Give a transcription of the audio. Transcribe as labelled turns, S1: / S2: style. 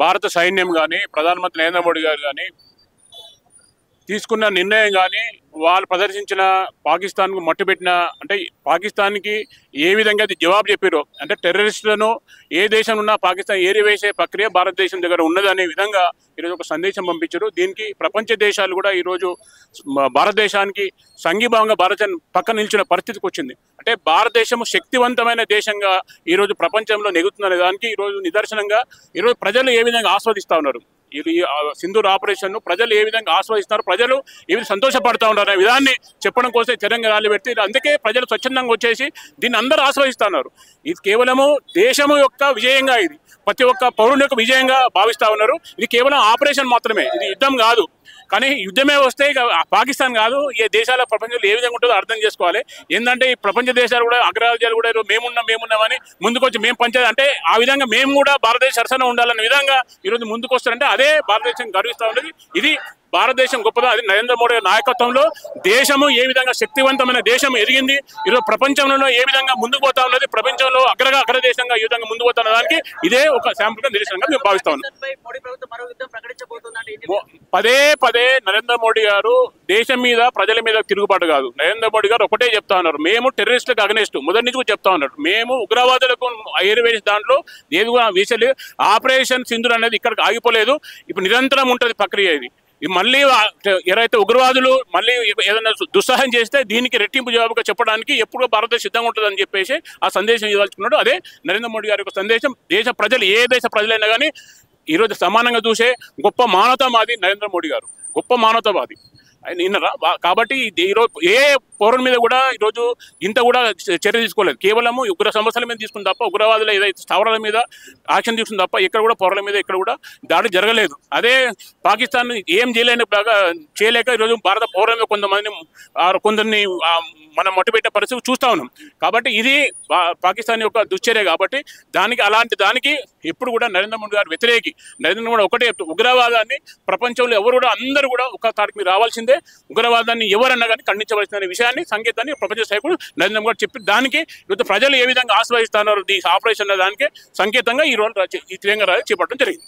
S1: భారత సైన్యం కానీ ప్రధానమంత్రి నరేంద్ర మోడీ గారు కానీ తీసుకున్న నిర్ణయం కానీ వాళ్ళు ప్రదర్శించిన పాకిస్తాన్కు మట్టుబెట్టిన అంటే పాకిస్తాన్కి ఏ విధంగా అది జవాబు చెప్పారో అంటే టెర్రరిస్టులను ఏ దేశం ఉన్నా పాకిస్తాన్ ఏరివేసే ప్రక్రియ భారతదేశం దగ్గర ఉన్నదనే విధంగా ఈరోజు ఒక సందేశం పంపించారు. దీనికి ప్రపంచ దేశాలు కూడా ఈరోజు భారతదేశానికి సంఘీభావంగా భారతదేశం పక్కన నిలిచిన పరిస్థితికి వచ్చింది. అంటే భారతదేశం శక్తివంతమైన దేశంగా ఈరోజు ప్రపంచంలో నెగుతుందనే దానికి ఈరోజు నిదర్శనంగా ఈరోజు ప్రజలు ఏ విధంగా ఆస్వాదిస్తూ ఉన్నారు. ఇది సింధూర్ ఆపరేషన్ ప్రజలు ఏ విధంగా ఆస్వాదిస్తున్నారు, ప్రజలు ఏ విధంగా సంతోషపడతా ఉన్నారు అనే విధాన్ని చెప్పడం కోసం తెలంగాణ ర్యాలీ పెడితే అందుకే ప్రజలు స్వచ్ఛందంగా వచ్చేసి దీన్ని అందరూ ఆస్వాదిస్తున్నారు. ఇది కేవలము దేశము యొక్క విజయంగా, ఇది ప్రతి ఒక్క పౌరుని యొక్క విజయంగా భావిస్తూ ఉన్నారు. ఇది కేవలం ఆపరేషన్ మాత్రమే, ఇది యుద్ధం కాదు. కానీ యుద్ధమే వస్తే ఇక పాకిస్తాన్ కాదు, ఏ దేశాల ప్రపంచంలో ఏ విధంగా ఉంటుందో అర్థం చేసుకోవాలి. ఏంటంటే ఈ ప్రపంచ దేశాలు కూడా అగ్రరాజ్యాలు కూడా మేమున్నామని ముందుకొచ్చి మేము పంచాలి అంటే ఆ విధంగా మేము కూడా భారతదేశ సరసన ఉండాలన్న విధంగా ఈరోజు ముందుకు వస్తారంటే అదే భారతదేశం గర్విస్తూ ఉన్నది. ఇది భారతదేశం గొప్పదా, అది నరేంద్ర మోడీ నాయకత్వంలో దేశము ఏ విధంగా శక్తివంతమైన దేశం ఎదిగింది, ఈరోజు ప్రపంచంలో ఏ విధంగా ముందుకు పోతా ఉన్నది, ప్రపంచంలో అగ్రదేశంగా ఈ విధంగా ముందుకు పోతున్న దానికి ఇదే ఒక శాంపుల్ గా నిదర్శనంగా మేము భావిస్తా ఉన్నాం. పదే నరేంద్ర మోడీ గారు దేశం మీద ప్రజల మీద తిరుగుబాటు కాదు. నరేంద్ర మోడీ గారు ఒకటే చెప్తా ఉన్నారు, మేము టెర్రరిస్టులకు అగనెస్ట్ మొదటి నుంచి కూడా చెప్తా ఉన్నారు. మేము ఉగ్రవాదులకు ఏరివేసి దాంట్లో ఏది కూడా వీసలు ఆపరేషన్ సింధూర్ అనేది ఇక్కడికి ఆగిపోలేదు, ఇప్పుడు నిరంతరం ఉంటుంది ప్రక్రియ. ఇది మళ్ళీ ఎవరైతే ఉగ్రవాదులు మళ్ళీ ఏదైనా దుస్సాహం చేస్తే దీనికి రెట్టింపు జవాబుగా చెప్పడానికి ఎప్పుడూ భారతదేశం సిద్ధంగా ఉంటుందని చెప్పేసి ఆ సందేశం ఇవ్వాల్చుకున్నాడు. అదే నరేంద్ర మోడీ గారి యొక్క సందేశం. దేశ ప్రజలు ఏ దేశ ప్రజలైనా కానీ ఈరోజు సమానంగా చూసే గొప్ప మానవతావాది నరేంద్ర మోడీ గారు, గొప్ప మానవతావాది నిన్నరా. కాబట్టి ఈరోజు ఏ పౌరుని మీద కూడా ఈరోజు ఇంత కూడా చర్య తీసుకోలేదు. కేవలము ఉగ్ర సమస్యల మీద తీసుకుని తప్ప, ఉగ్రవాదులు ఏదైతే స్థావరాల మీద యాక్షన్ తీసుకుని తప్ప ఎక్కడ కూడా పౌరుల మీద ఎక్కడ కూడా దాడి జరగలేదు. పాకిస్తాన్ ఏం చేయలేక ఈరోజు భారత పౌరుల మీద కొందరిని మనం మట్టుబెట్టే పరిస్థితి చూస్తూ ఉన్నాం. కాబట్టి ఇది పాకిస్తాన్ యొక్క దుశ్చర్య. కాబట్టి అలాంటి దానికి ఎప్పుడు కూడా నరేంద్ర మోడీ గారు వ్యతిరేకి. నరేంద్ర మోడీ ఒకటే ఉగ్రవాదాన్ని ప్రపంచంలో ఎవరు కూడా అందరూ కూడా ఒక తాటికి మీరు రావాల్సిందే, ఉగ్రవాదాన్ని ఎవరన్నా కానీ ఖండించవలసిన విషయాన్ని సంకేతాన్ని ప్రపంచ నాయకుడు నరేంద్ర మోడీ చెప్పి దానికి ఈరోజు ప్రజలు ఏ విధంగా ఆస్వాదిస్తున్నారు ఈ ఆపరేషన్ దానికి సంకేతంగా ఈ రోజు ఈ తిరంగా ర్యాలీ చేపట్టడం జరిగింది.